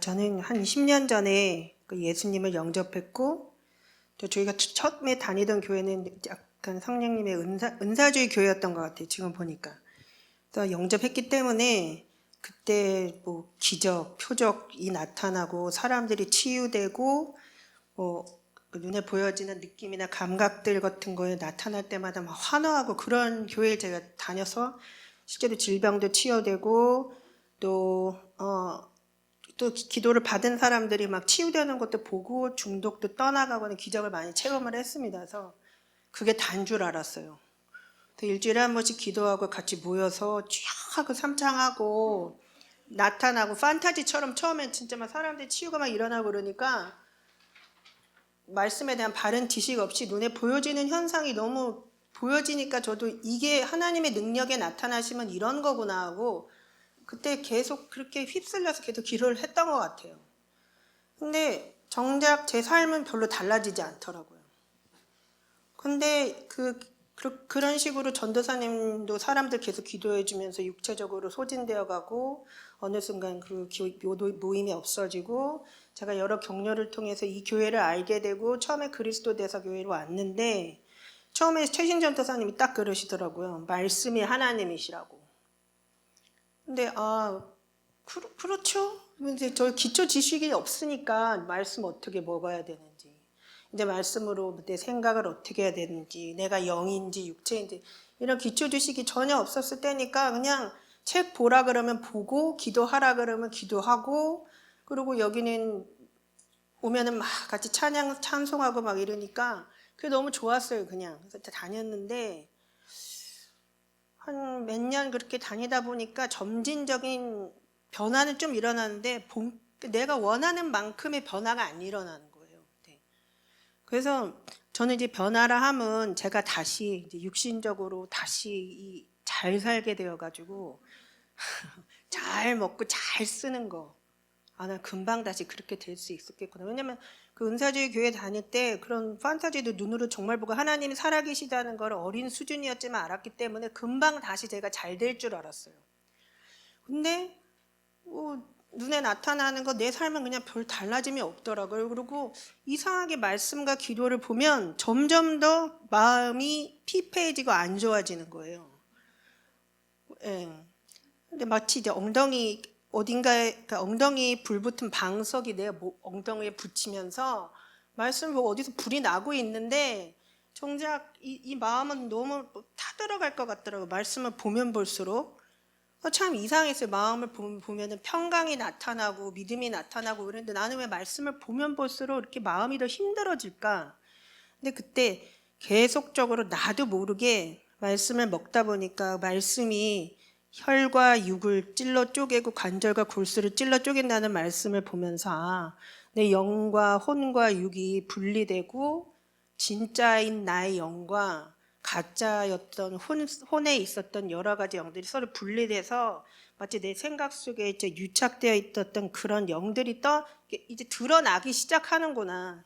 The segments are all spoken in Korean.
저는 한 20년 전에 그 예수님을 영접했고, 또 저희가 처음에 다니던 교회는 약간 성령님의 은사주의 교회였던 것 같아요. 지금 보니까. 그래서 영접했기 때문에 그때 뭐 기적, 표적이 나타나고 사람들이 치유되고 그 눈에 보여지는 느낌이나 감각들 같은 거에 나타날 때마다 막 환호하고 그런 교회를 제가 다녀서 실제로 질병도 치유되고 또 기도를 받은 사람들이 막 치유되는 것도 보고 중독도 떠나가고는 기적을 많이 체험을 했습니다. 그래서 그게 단 줄 알았어요. 일주일에 한 번씩 기도하고 같이 모여서 쫙 하고 삼창하고 나타나고 판타지처럼 처음엔 진짜 막 사람들이 치유가 막 일어나고 그러니까 말씀에 대한 바른 지식 없이 눈에 보여지는 현상이 너무 보여지니까 저도 이게 하나님의 능력에 나타나시면 이런 거구나 하고 그때 계속 그렇게 휩쓸려서 계속 기도를 했던 것 같아요. 근데 정작 제 삶은 별로 달라지지 않더라고요. 근데 그런 식으로 전도사님도 사람들 계속 기도해 주면서 육체적으로 소진되어 가고 어느 순간 그 모임이 없어지고 제가 여러 격려를 통해서 이 교회를 알게 되고 처음에 그리스도 대사 교회로 왔는데 처음에 최신 전도사님이 딱 그러시더라고요. 말씀이 하나님이시라고. 근데 그렇죠. 이제 저 기초 지식이 없으니까 말씀 어떻게 먹어야 되는지, 이제 말씀으로 내 생각을 어떻게 해야 되는지, 내가 영인지 육체인지 이런 기초 지식이 전혀 없었을 때니까 그냥 책 보라 그러면 보고 기도하라 그러면 기도하고 그리고 여기는 오면은 막 같이 찬송하고 막 이러니까 그게 너무 좋았어요. 그냥 그래서 다녔는데 한 몇 년 그렇게 다니다 보니까 점진적인 변화는 좀 일어나는데 내가 원하는 만큼의 변화가 안 일어나는 거예요. 네. 그래서 저는 이제 변화라 함은 제가 다시 이제 육신적으로 다시 잘 살게 되어가지고 잘 먹고 잘 쓰는 거. 난 금방 다시 그렇게 될 수 있었겠구나. 왜냐면 그 은사주의 교회 다닐 때 그런 판타지도 눈으로 정말 보고 하나님이 살아계시다는 걸 어린 수준이었지만 알았기 때문에 금방 다시 제가 잘 될 줄 알았어요. 근데 눈에 나타나는 거 내 삶은 그냥 별 달라짐이 없더라고요. 그리고 이상하게 말씀과 기도를 보면 점점 더 마음이 피폐해지고 안 좋아지는 거예요. 예. 근데 마치 이제 어딘가에 그러니까 엉덩이 불 붙은 방석이 내 엉덩이에 붙이면서 말씀 보고 어디서 불이 나고 있는데 정작 이 마음은 너무 타들어갈 것 같더라고요. 말씀을 보면 볼수록 참 이상했어요. 마음을 보면은 평강이 나타나고 믿음이 나타나고 그랬는데 나는 왜 말씀을 보면 볼수록 이렇게 마음이 더 힘들어질까? 근데 그때 계속적으로 나도 모르게 말씀을 먹다 보니까 말씀이 혈과 육을 찔러 쪼개고 관절과 골수를 찔러 쪼갠다는 말씀을 보면서 내 영과 혼과 육이 분리되고 진짜인 나의 영과 가짜였던 혼에 있었던 여러 가지 영들이 서로 분리돼서 마치 내 생각 속에 이제 유착되어 있었던 그런 영들이 이제 드러나기 시작하는구나.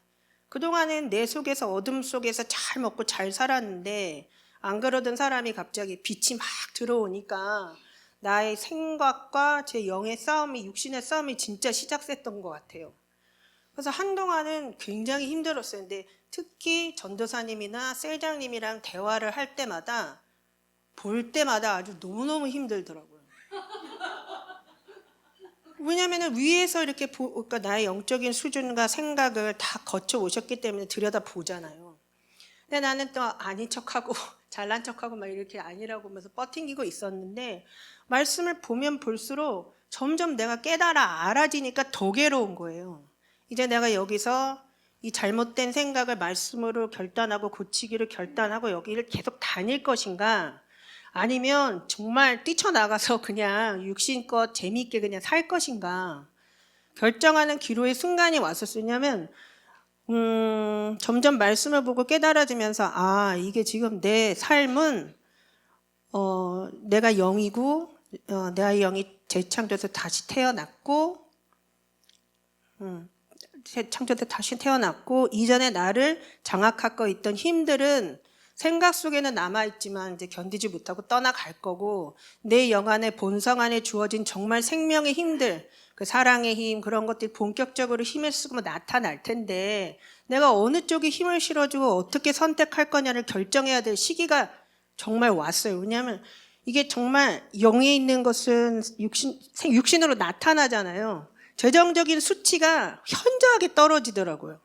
그동안은 내 속에서 어둠 속에서 잘 먹고 잘 살았는데 안 그러던 사람이 갑자기 빛이 막 들어오니까 나의 생각과 제 영의 싸움이 육신의 싸움이 진짜 시작됐던 것 같아요. 그래서 한동안은 굉장히 힘들었어요. 근데 특히 전도사님이나 셀장님이랑 대화를 할 때마다 볼 때마다 아주 너무너무 힘들더라고요. 왜냐하면 위에서 이렇게 그러니까 나의 영적인 수준과 생각을 다 거쳐 오셨기 때문에 들여다 보잖아요. 근데 나는 또 아닌 척하고 잘난 척하고 막 이렇게 아니라고 하면서 버팅기고 있었는데 말씀을 보면 볼수록 점점 내가 깨달아 알아지니까 더 괴로운 거예요. 이제 내가 여기서 이 잘못된 생각을 말씀으로 결단하고 고치기를 결단하고 여기를 계속 다닐 것인가 아니면 정말 뛰쳐나가서 그냥 육신껏 재미있게 그냥 살 것인가 결정하는 기로의 순간이 왔었냐면 점점 말씀을 보고 깨달아지면서 이게 지금 내 삶은 내가 영이고 내 영이 재창조해서 다시 태어났고 재창조해서 다시 태어났고 이전에 나를 장악하고 있던 힘들은 생각 속에는 남아있지만 이제 견디지 못하고 떠나갈 거고, 내 영 안에 본성 안에 주어진 정말 생명의 힘들, 그 사랑의 힘, 그런 것들이 본격적으로 힘을 쓰고 나타날 텐데, 내가 어느 쪽에 힘을 실어주고 어떻게 선택할 거냐를 결정해야 될 시기가 정말 왔어요. 왜냐하면 이게 정말 영에 있는 것은 육신으로 나타나잖아요. 재정적인 수치가 현저하게 떨어지더라고요.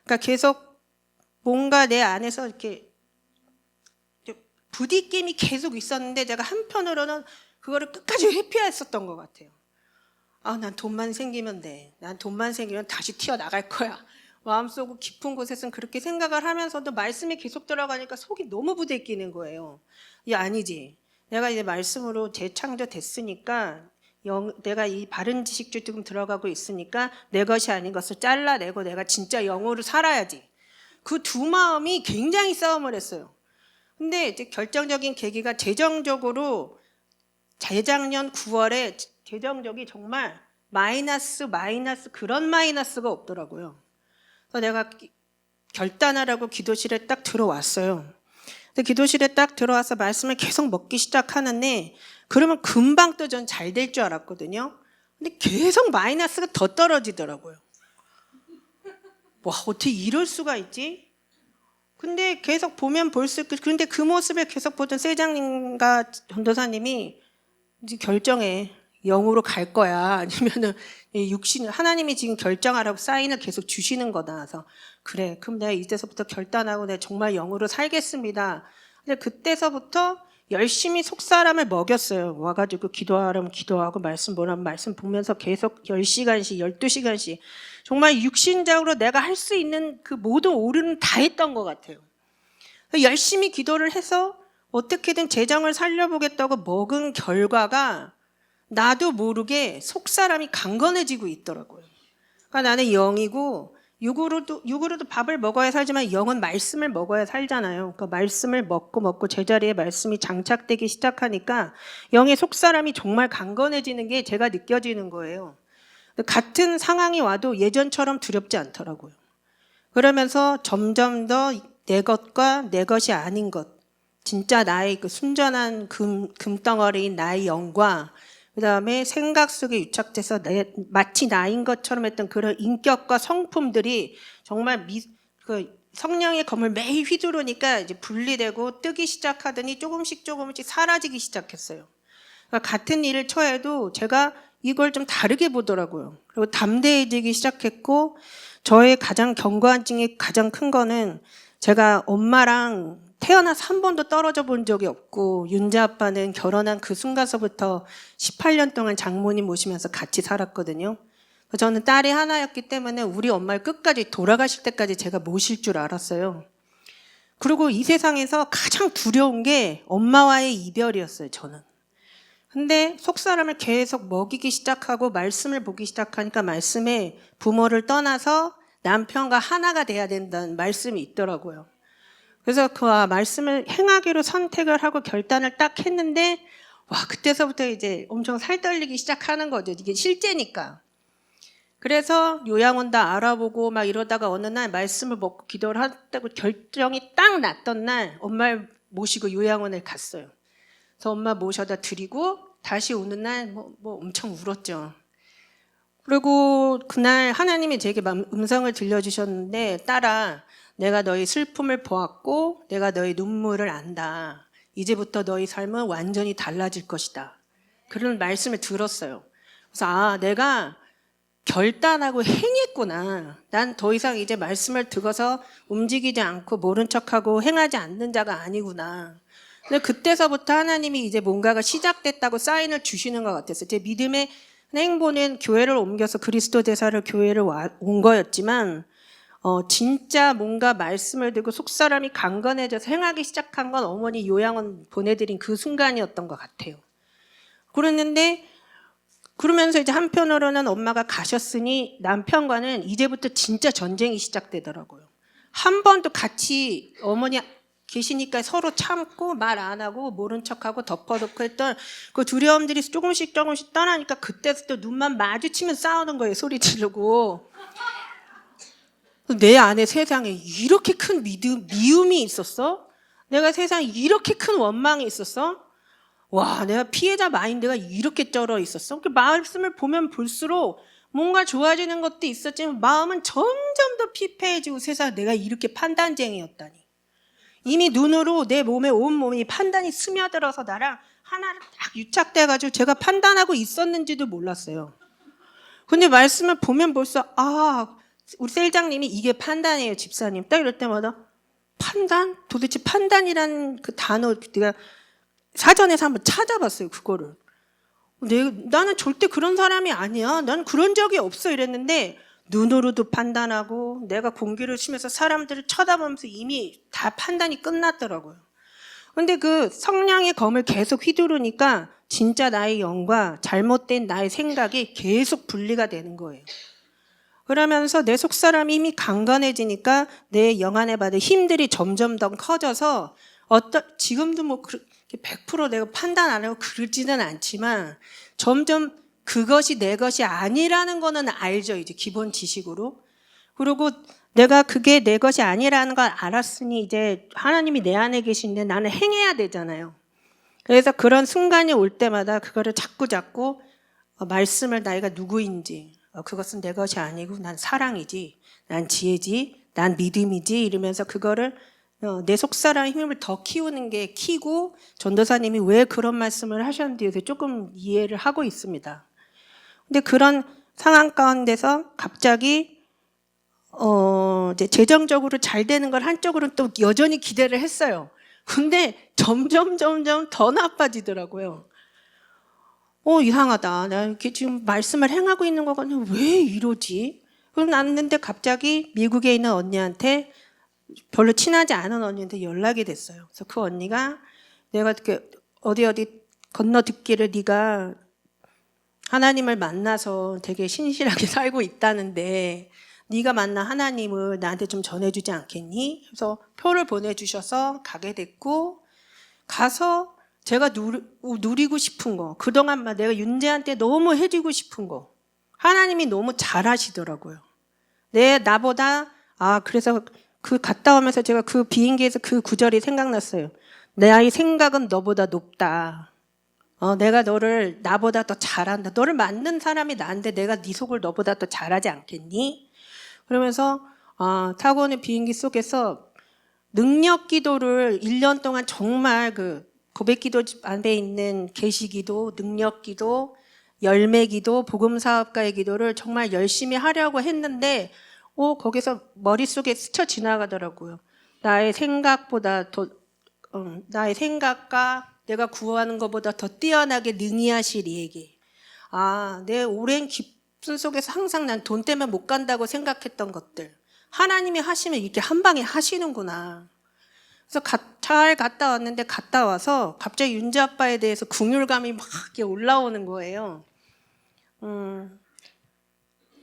그러니까 계속 뭔가 내 안에서 이렇게 부딪힘이 계속 있었는데, 제가 한편으로는 그거를 끝까지 회피했었던 것 같아요. 난 돈만 생기면 돼. 난 돈만 생기면 다시 튀어나갈 거야. 마음속 깊은 곳에서는 그렇게 생각을 하면서도 말씀이 계속 들어가니까 속이 너무 부대끼는 거예요. 아니지. 내가 이제 말씀으로 재창조됐으니까, 내가 이 바른 지식주 지금 들어가고 있으니까 내 것이 아닌 것을 잘라내고 내가 진짜 영으로 살아야지. 그 두 마음이 굉장히 싸움을 했어요. 근데 이제 결정적인 계기가 재정적으로 재작년 9월에 재정적이 정말 마이너스 그런 마이너스가 없더라고요. 그래서 내가 결단하라고 기도실에 딱 들어왔어요. 근데 기도실에 딱 들어와서 말씀을 계속 먹기 시작하는데, 그러면 금방 또 전 잘 될 줄 알았거든요. 근데 계속 마이너스가 더 떨어지더라고요. 와, 어떻게 이럴 수가 있지? 근데 계속 보면 볼수록, 그런데 그 모습을 계속 보던 세장님과 전도사님이 이제 결정해. 영으로 갈 거야. 아니면은 육신, 하나님이 지금 결정하라고 사인을 계속 주시는 거다. 그래서 그래. 그럼 내가 이때서부터 결단하고 내가 정말 영으로 살겠습니다. 근데 그때서부터 열심히 속사람을 먹였어요. 와가지고 기도하라면 기도하고 말씀 보라면 말씀 보면서 계속 10시간씩, 12시간씩 정말 육신적으로 내가 할 수 있는 그 모든 오류는 다 했던 것 같아요. 열심히 기도를 해서 어떻게든 재정을 살려보겠다고 먹은 결과가 나도 모르게 속사람이 강건해지고 있더라고요. 그러니까 나는 영이고 육으로도 밥을 먹어야 살지만 영은 말씀을 먹어야 살잖아요. 그러니까 말씀을 먹고 제자리에 말씀이 장착되기 시작하니까 영의 속사람이 정말 강건해지는 게 제가 느껴지는 거예요. 같은 상황이 와도 예전처럼 두렵지 않더라고요. 그러면서 점점 더 내 것과 내 것이 아닌 것, 진짜 나의 그 순전한 금덩어리인 나의 영과 그 다음에 생각 속에 유착돼서 마치 나인 것처럼 했던 그런 인격과 성품들이 정말 그 성령의 검을 매일 휘두르니까 이제 분리되고 뜨기 시작하더니 조금씩 사라지기 시작했어요. 그러니까 같은 일을 처해도 제가 이걸 좀 다르게 보더라고요. 그리고 담대해지기 시작했고, 저의 가장 견고한 증이 가장 큰 거는 제가 엄마랑 태어나서 한 번도 떨어져 본 적이 없고, 윤재 아빠는 결혼한 그 순간서부터 18년 동안 장모님 모시면서 같이 살았거든요. 저는 딸이 하나였기 때문에 우리 엄마를 끝까지 돌아가실 때까지 제가 모실 줄 알았어요. 그리고 이 세상에서 가장 두려운 게 엄마와의 이별이었어요, 저는. 근데 속사람을 계속 먹이기 시작하고 말씀을 보기 시작하니까 말씀에 부모를 떠나서 남편과 하나가 돼야 된다는 말씀이 있더라고요. 그래서 그 말씀을 행하기로 선택을 하고 결단을 딱 했는데, 그때서부터 이제 엄청 살떨리기 시작하는 거죠. 이게 실제니까. 그래서 요양원 다 알아보고 막 이러다가 어느 날 말씀을 먹고 기도를 하다고 결정이 딱 났던 날 엄마를 모시고 요양원을 갔어요. 그래서 엄마 모셔다 드리고 다시 오는 날 뭐 엄청 울었죠. 그리고 그날 하나님이 제게 음성을 들려주셨는데, 딸아, 내가 너희 슬픔을 보았고 내가 너희 눈물을 안다. 이제부터 너희 삶은 완전히 달라질 것이다. 그런 말씀을 들었어요. 그래서 내가 결단하고 행했구나. 난 더 이상 이제 말씀을 듣고서 움직이지 않고 모른 척하고 행하지 않는 자가 아니구나. 근데 그때서부터 하나님이 이제 뭔가가 시작됐다고 사인을 주시는 것 같았어요. 제 믿음의 행보는 교회를 옮겨서 그리스도 대사를 교회를 온 거였지만, 진짜 뭔가 말씀을 듣고 속사람이 강건해져서 행하기 시작한 건 어머니 요양원 보내드린 그 순간이었던 것 같아요. 그러면서 이제 한편으로는 엄마가 가셨으니 남편과는 이제부터 진짜 전쟁이 시작되더라고요. 한 번도 같이 어머니 계시니까 서로 참고 말 안 하고 모른 척하고 덮어놓고 했던 그 두려움들이 조금씩 떠나니까 그때부터 눈만 마주치면 싸우는 거예요. 소리 지르고. 내 안에 세상에 이렇게 큰 미움이 있었어? 내가 세상에 이렇게 큰 원망이 있었어? 와, 내가 피해자 마인드가 이렇게 쩔어 있었어? 그 말씀을 보면 볼수록 뭔가 좋아지는 것도 있었지만 마음은 점점 더 피폐해지고 세상에 내가 이렇게 판단쟁이였다니. 이미 눈으로 내 몸에 온몸이 판단이 스며들어서 나랑 하나를 딱 유착돼가지고 제가 판단하고 있었는지도 몰랐어요. 근데 말씀을 보면 볼수록 우리 셀장님이 이게 판단이에요, 집사님. 딱 이럴 때마다 판단? 도대체 판단이라는 그 단어 내가 사전에서 한번 찾아봤어요, 그거를. 나는 절대 그런 사람이 아니야. 나는 그런 적이 없어 이랬는데 눈으로도 판단하고 내가 공기를 쉬면서 사람들을 쳐다보면서 이미 다 판단이 끝났더라고요. 근데 그 성령의 검을 계속 휘두르니까 진짜 나의 영과 잘못된 나의 생각이 계속 분리가 되는 거예요. 그러면서 내 속사람이 이미 강건해지니까 내 영 안에 받은 힘들이 점점 더 커져서 지금도 뭐 100% 내가 판단 안 하고 그러지는 않지만 점점 그것이 내 것이 아니라는 거는 알죠, 이제 기본 지식으로. 그리고 내가 그게 내 것이 아니라는 걸 알았으니 이제 하나님이 내 안에 계신데 나는 행해야 되잖아요. 그래서 그런 순간이 올 때마다 그거를 자꾸 말씀을 나이가 누구인지 그것은 내 것이 아니고 난 사랑이지, 난 지혜지, 난 믿음이지 이러면서 그거를 내 속사람의 힘을 더 키우는 게 키고 전도사님이 왜 그런 말씀을 하셨는지에 대해서 조금 이해를 하고 있습니다. 근데 그런 상황 가운데서 갑자기 이제 재정적으로 잘 되는 걸 한쪽으로는 또 여전히 기대를 했어요. 근데 점점 더 나빠지더라고요. 이상하다. 나 이렇게 지금 말씀을 행하고 있는 거 같은데 왜 이러지? 그럼 났는데 갑자기 미국에 있는 언니한테 별로 친하지 않은 언니한테 연락이 됐어요. 그래서 그 언니가 내가 이렇게 어디 건너 듣기를 네가 하나님을 만나서 되게 신실하게 살고 있다는데 네가 만난 하나님을 나한테 좀 전해주지 않겠니? 그래서 표를 보내주셔서 가게 됐고 가서 제가 누리고 싶은 거 그동안 내가 윤재한테 너무 해주고 싶은 거 하나님이 너무 잘하시더라고요. 나보다 그래서 그 갔다 오면서 제가 그 비행기에서 그 구절이 생각났어요. 내 생각은 너보다 높다. 내가 너를 나보다 더 잘한다. 너를 만든 사람이 나인데 내가 네 속을 너보다 더 잘하지 않겠니? 그러면서 타고 오는 비행기 속에서 능력 기도를 1년 동안 정말 그 고백 기도 안에 있는 계시 기도, 능력 기도, 열매 기도, 복음 사업가의 기도를 정말 열심히 하려고 했는데 거기서 머릿속에 스쳐 지나가더라고요. 나의 생각보다 나의 생각과 내가 구하는 것보다 더 뛰어나게 능히하실 이에게 내 오랜 깊은 속에서 항상 난 돈 때문에 못 간다고 생각했던 것들 하나님이 하시면 이렇게 한 방에 하시는구나. 그래서 잘 갔다 왔는데 갔다 와서 갑자기 윤재 아빠에 대해서 긍휼감이 막 이렇게 올라오는 거예요.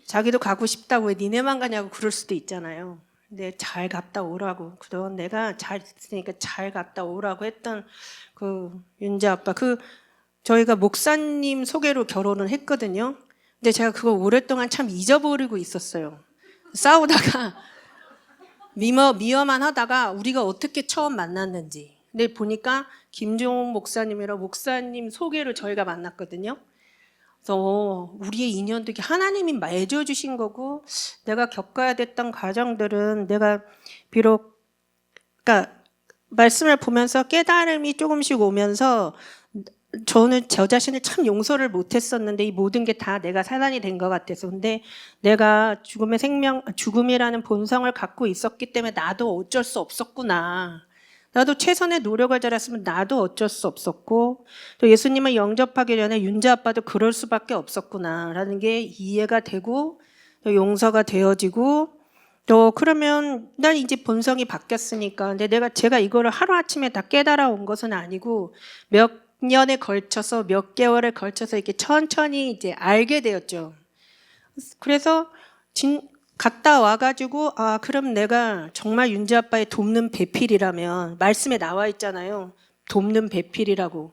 자기도 가고 싶다고 왜 니네만 가냐고 그럴 수도 있잖아요. 근데 잘 갔다 오라고. 그동안 내가 잘 있으니까 잘 갔다 오라고 했던 그 윤재 아빠. 저희가 목사님 소개로 결혼을 했거든요. 근데 제가 그거 오랫동안 참 잊어버리고 있었어요. 싸우다가 미워만 하다가 우리가 어떻게 처음 만났는지. 근데 보니까 김종욱 목사님이랑 목사님 소개로 저희가 만났거든요. 그래서 우리의 인연도 하나님이 맺어주신 거고 내가 겪어야 됐던 과정들은 내가 비록 그러니까 말씀을 보면서 깨달음이 조금씩 오면서 저는 저 자신을 참 용서를 못했었는데 이 모든 게 다 내가 사단이 된 것 같아서 근데 내가 죽음이라는 본성을 갖고 있었기 때문에 나도 어쩔 수 없었구나. 나도 최선의 노력을 잘했으면 나도 어쩔 수 없었고 또 예수님을 영접하기 전에 윤재 아빠도 그럴 수밖에 없었구나라는 게 이해가 되고 또 용서가 되어지고 또 그러면 난 이제 본성이 바뀌었으니까 근데 제가 이거를 하루아침에 다 깨달아 온 것은 아니고 몇 년에 걸쳐서 몇 개월에 걸쳐서 이렇게 천천히 이제 알게 되었죠. 그래서 갔다 와가지고 그럼 내가 정말 윤재 아빠의 돕는 배필이라면 말씀에 나와 있잖아요. 돕는 배필이라고.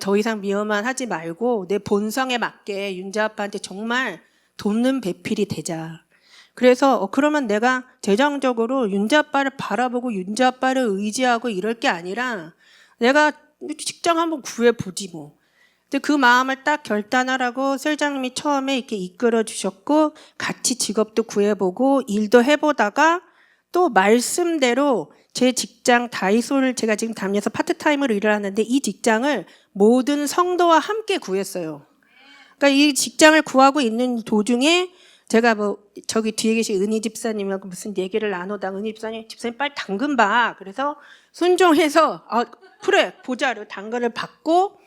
더 이상 미워만 하지 말고 내 본성에 맞게 윤재 아빠한테 정말 돕는 배필이 되자. 그래서 그러면 내가 재정적으로 윤재 아빠를 바라보고 윤재 아빠를 의지하고 이럴 게 아니라 내가 직장 한번 구해보지 뭐. 근데 그 마음을 딱 결단하라고 실장님이 처음에 이렇게 이끌어 주셨고 같이 직업도 구해보고 일도 해보다가 또 말씀대로 제 직장 다이소를 제가 지금 다니면서 파트타임으로 일을 하는데 이 직장을 모든 성도와 함께 구했어요. 그러니까 이 직장을 구하고 있는 도중에 제가 뭐 저기 뒤에 계신 은희 집사님하고 무슨 얘기를 나누다가 은희 집사님 빨리 당근 봐. 그래서 순종해서 그래 보자로 당근을 받고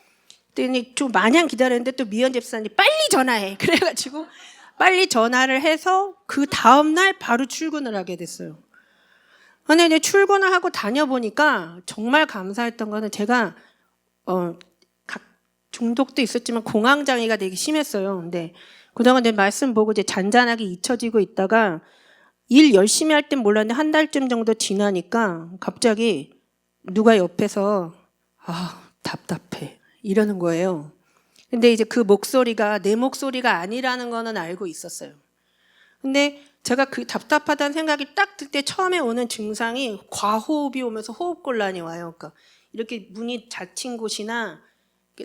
그랬더니 좀 마냥 기다렸는데 또 미연 집사님 빨리 전화해. 그래가지고 빨리 전화를 해서 그 다음날 바로 출근을 하게 됐어요. 근데 이제 출근을 하고 다녀보니까 정말 감사했던 거는 제가 중독도 있었지만 공황장애가 되게 심했어요. 근데 그동안 내 말씀 보고 이제 잔잔하게 잊혀지고 있다가 일 열심히 할 땐 몰랐는데 한 달쯤 정도 지나니까 갑자기 누가 옆에서 답답해 이러는 거예요. 근데 이제 그 목소리가 내 목소리가 아니라는 거는 알고 있었어요. 근데 제가 그 답답하다는 생각이 딱 들 때 처음에 오는 증상이 과호흡이 오면서 호흡곤란이 와요. 그러니까 이렇게 문이 닫힌 곳이나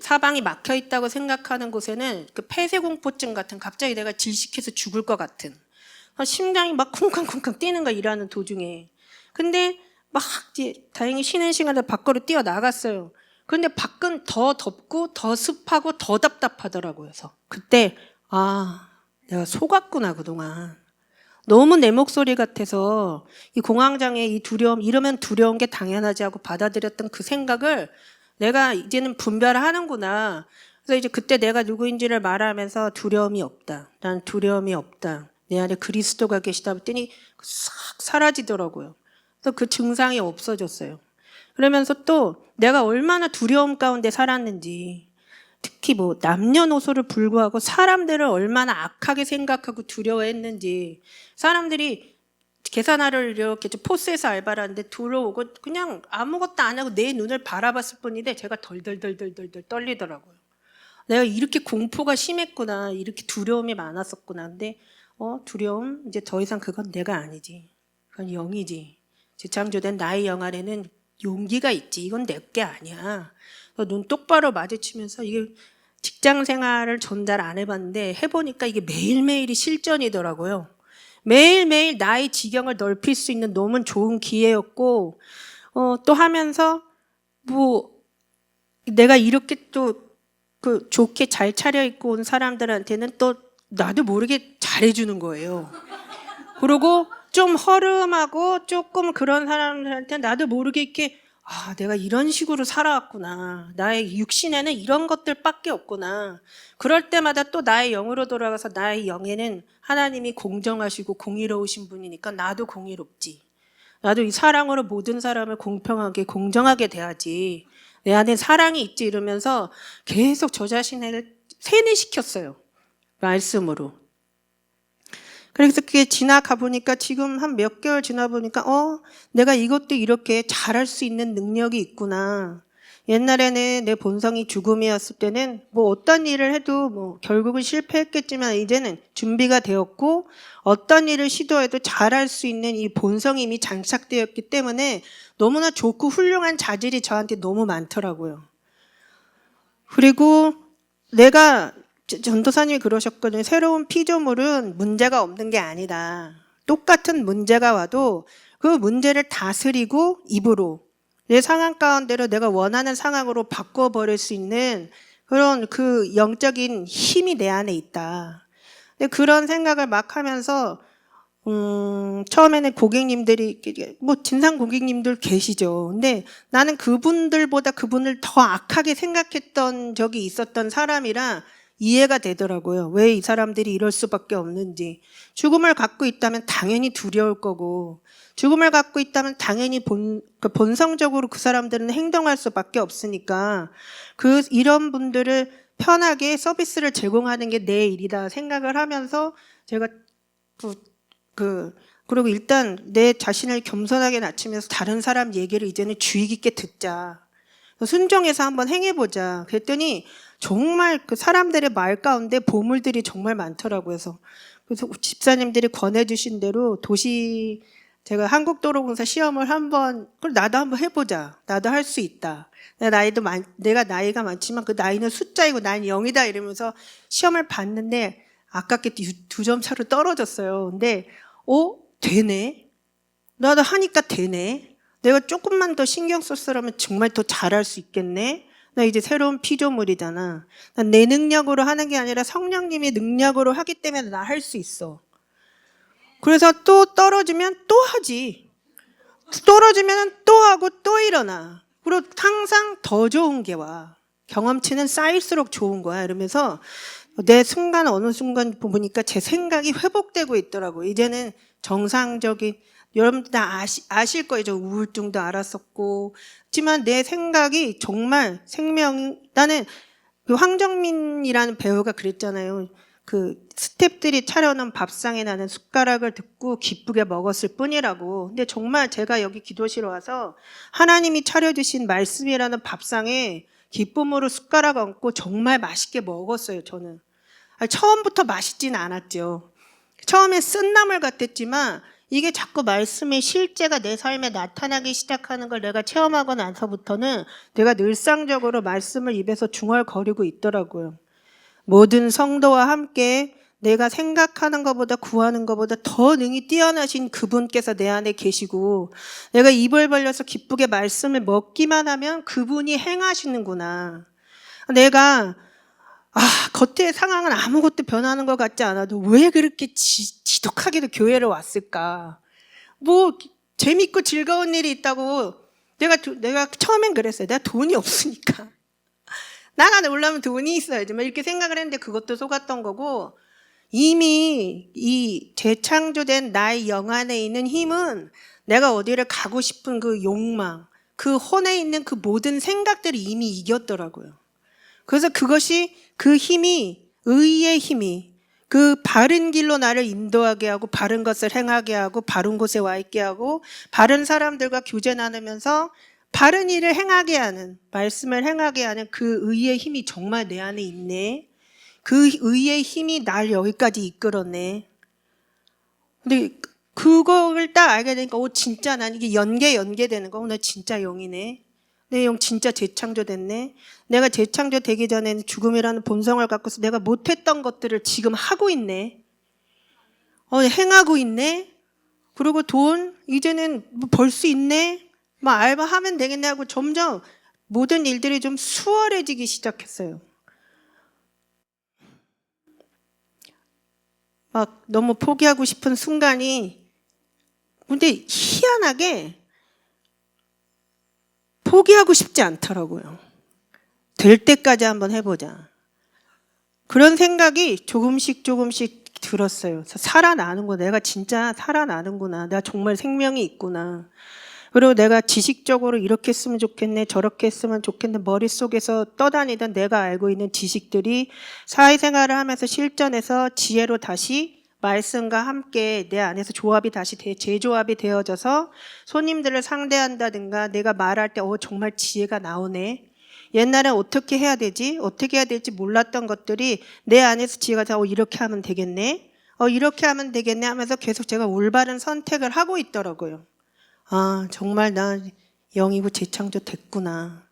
사방이 막혀 있다고 생각하는 곳에는 그 폐쇄공포증 같은 갑자기 내가 질식해서 죽을 것 같은 심장이 막 쿵쾅쿵쾅 뛰는 거 일하는 도중에. 근데 막 이제 다행히 쉬는 시간에 밖으로 뛰어나갔어요. 그런데 밖은 더 덥고 더 습하고 더 답답하더라고요. 그래서 그때 내가 속았구나 그동안. 너무 내 목소리 같아서 이 공황장애 이 두려움 이러면 두려운 게 당연하지 하고 받아들였던 그 생각을 내가 이제는 분별하는구나. 그래서 이제 그때 내가 누구인지를 말하면서 두려움이 없다. 난 두려움이 없다. 내 안에 그리스도가 계시다 했더니 싹 사라지더라고요. 그래서 그 증상이 없어졌어요. 그러면서 또 내가 얼마나 두려움 가운데 살았는지 특히 뭐 남녀노소를 불구하고 사람들을 얼마나 악하게 생각하고 두려워했는지 사람들이 계산하를 이렇게 포스에서 알바를 하는데 들어오고 그냥 아무것도 안 하고 내 눈을 바라봤을 뿐인데 제가 덜덜덜덜덜 떨리더라고요. 내가 이렇게 공포가 심했구나. 이렇게 두려움이 많았었구나. 근데 두려움 이제 더 이상 그건 내가 아니지. 그건 영이지. 재창조된 나의 영 안에는 용기가 있지. 이건 내 게 아니야. 눈 똑바로 마주치면서 이게 직장 생활을 전달 안 해봤는데 해보니까 이게 매일매일이 실전이더라고요. 매일매일 나의 지경을 넓힐 수 있는 너무 좋은 기회였고 또 하면서 뭐 내가 이렇게 또 그 좋게 잘 차려입고 온 사람들한테는 또 나도 모르게 잘해주는 거예요. 그리고 좀 허름하고 조금 그런 사람들한테 나도 모르게 이렇게 내가 이런 식으로 살아왔구나. 나의 육신에는 이런 것들밖에 없구나. 그럴 때마다 또 나의 영으로 돌아가서 나의 영에는 하나님이 공정하시고 공의로우신 분이니까 나도 공의롭지. 나도 이 사랑으로 모든 사람을 공평하게 공정하게 대하지. 내 안에 사랑이 있지 이러면서 계속 저 자신을 세뇌시켰어요. 말씀으로. 그래서 그게 지나가 보니까 지금 한 몇 개월 지나 보니까 내가 이것도 이렇게 잘할 수 있는 능력이 있구나. 옛날에는 내 본성이 죽음이었을 때는 뭐 어떤 일을 해도 뭐 결국은 실패했겠지만 이제는 준비가 되었고 어떤 일을 시도해도 잘할 수 있는 이 본성이 이미 장착되었기 때문에 너무나 좋고 훌륭한 자질이 저한테 너무 많더라고요. 그리고 내가 전도사님이 그러셨거든요. 새로운 피조물은 문제가 없는 게 아니다. 똑같은 문제가 와도 그 문제를 다스리고 입으로 내 상황 가운데로 내가 원하는 상황으로 바꿔버릴 수 있는 그런 그 영적인 힘이 내 안에 있다. 근데 그런 생각을 막 하면서 처음에는 고객님들이 뭐 진상 고객님들 계시죠. 근데 나는 그분들보다 그분을 더 악하게 생각했던 적이 있었던 사람이라 이해가 되더라고요. 왜 이 사람들이 이럴 수밖에 없는지. 죽음을 갖고 있다면 당연히 두려울 거고 죽음을 갖고 있다면 당연히 본성적으로 그 사람들은 행동할 수밖에 없으니까 이런 분들을 편하게 서비스를 제공하는 게 내 일이다 생각을 하면서 제가 그리고 일단 내 자신을 겸손하게 낮추면서 다른 사람 얘기를 이제는 주의 깊게 듣자. 순종해서 한번 행해보자. 그랬더니 정말 그 사람들의 말 가운데 보물들이 정말 많더라고요. 그래서 그래서 집사님들이 권해주신 대로 제가 한국도로공사 시험을 그럼 나도 한번 해보자. 나도 할 수 있다. 내가 나이가 많지만 그 나이는 숫자이고 난 0이다 이러면서 시험을 봤는데 아깝게 2점 차로 떨어졌어요. 근데 되네. 나도 하니까 되네. 내가 조금만 더 신경 썼으면 정말 더 잘할 수 있겠네. 나 이제 새로운 피조물이잖아. 난 내 능력으로 하는 게 아니라 성령님이 능력으로 하기 때문에 나 할 수 있어. 그래서 또 떨어지면 또 하지. 떨어지면 또 하고 또 일어나. 그리고 항상 더 좋은 게 와. 경험치는 쌓일수록 좋은 거야. 이러면서 어느 순간 보니까 제 생각이 회복되고 있더라고요. 이제는 정상적인, 여러분들 다 아실 거예요. 저 우울증도 알았었고. 하지만 내 생각이 정말 나는 그 황정민이라는 배우가 그랬잖아요. 그 스태프들이 차려놓은 밥상에 나는 숟가락을 듣고 기쁘게 먹었을 뿐이라고. 근데 정말 제가 여기 기도실 와서 하나님이 차려주신 말씀이라는 밥상에 기쁨으로 숟가락 얹고 정말 맛있게 먹었어요. 저는 처음부터 맛있진 않았죠. 처음엔 쓴나물 같았지만 이게 자꾸 말씀의 실제가 내 삶에 나타나기 시작하는 걸 내가 체험하고 나서부터는 내가 늘상적으로 말씀을 입에서 중얼거리고 있더라고요. 모든 성도와 함께 내가 생각하는 것보다 구하는 것보다 더 능히 뛰어나신 그분께서 내 안에 계시고 내가 입을 벌려서 기쁘게 말씀을 먹기만 하면 그분이 행하시는구나. 내가 겉의 상황은 아무것도 변하는 것 같지 않아도 왜 그렇게 지독하게도 교회를 왔을까? 뭐 재밌고 즐거운 일이 있다고 내가 처음엔 그랬어요. 내가 돈이 없으니까. 나가 놀라면 돈이 있어야지. 이렇게 생각을 했는데 그것도 속았던 거고 이미 이 재창조된 나의 영 안에 있는 힘은 내가 어디를 가고 싶은 그 욕망, 그 혼에 있는 그 모든 생각들이 이미 이겼더라고요. 그래서 그 힘이 의의 힘이 그 바른 길로 나를 인도하게 하고 바른 것을 행하게 하고 바른 곳에 와 있게 하고 바른 사람들과 교제 나누면서 바른 일을 행하게 하는, 말씀을 행하게 하는 그 의의 힘이 정말 내 안에 있네. 그 의의 힘이 날 여기까지 이끌었네. 근데 그거를 딱 알게 되니까 진짜 난 이게 연계되는 거. 나 진짜 영이네. 내 영 진짜 재창조됐네. 내가 재창조되기 전에는 죽음이라는 본성을 갖고서 내가 못했던 것들을 지금 하고 있네. 행하고 있네. 그리고 돈 이제는 벌 수 있네. 알바하면 되겠네 하고 점점 모든 일들이 좀 수월해지기 시작했어요. 너무 포기하고 싶은 순간이 근데 희한하게 포기하고 싶지 않더라고요. 될 때까지 한번 해보자. 그런 생각이 조금씩 들었어요. 살아나는구나. 내가 진짜 살아나는구나. 내가 정말 생명이 있구나. 그리고 내가 지식적으로 이렇게 했으면 좋겠네, 저렇게 했으면 좋겠네, 머릿속에서 떠다니던 내가 알고 있는 지식들이 사회생활을 하면서 실전에서 지혜로 다시 말씀과 함께 내 안에서 조합이 다시 재조합이 되어져서 손님들을 상대한다든가 내가 말할 때 정말 지혜가 나오네. 옛날엔 어떻게 해야 될지 몰랐던 것들이 내 안에서 지혜가 다 이렇게 하면 되겠네. 이렇게 하면 되겠네 하면서 계속 제가 올바른 선택을 하고 있더라고요. 정말 나 영이고 재창조 됐구나.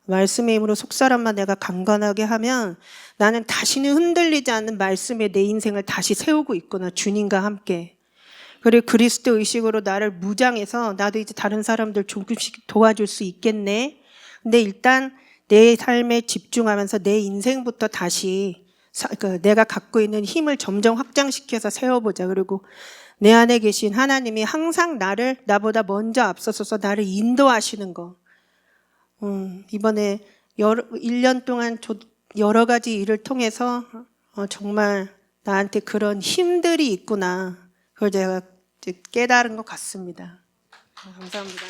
말씀의 힘으로 속사람만 내가 강건하게 하면 나는 다시는 흔들리지 않는 말씀에 내 인생을 다시 세우고 있구나. 주님과 함께. 그리고 그리스도 의식으로 나를 무장해서 나도 이제 다른 사람들 조금씩 도와줄 수 있겠네. 근데 일단 내 삶에 집중하면서 내 인생부터 다시 내가 갖고 있는 힘을 점점 확장시켜서 세워보자. 그리고 내 안에 계신 하나님이 항상 나보다 먼저 앞서서서 나를 인도하시는 거. 이번에 1년 동안 여러 가지 일을 통해서 정말 나한테 그런 힘들이 있구나. 그걸 제가 깨달은 것 같습니다. 감사합니다.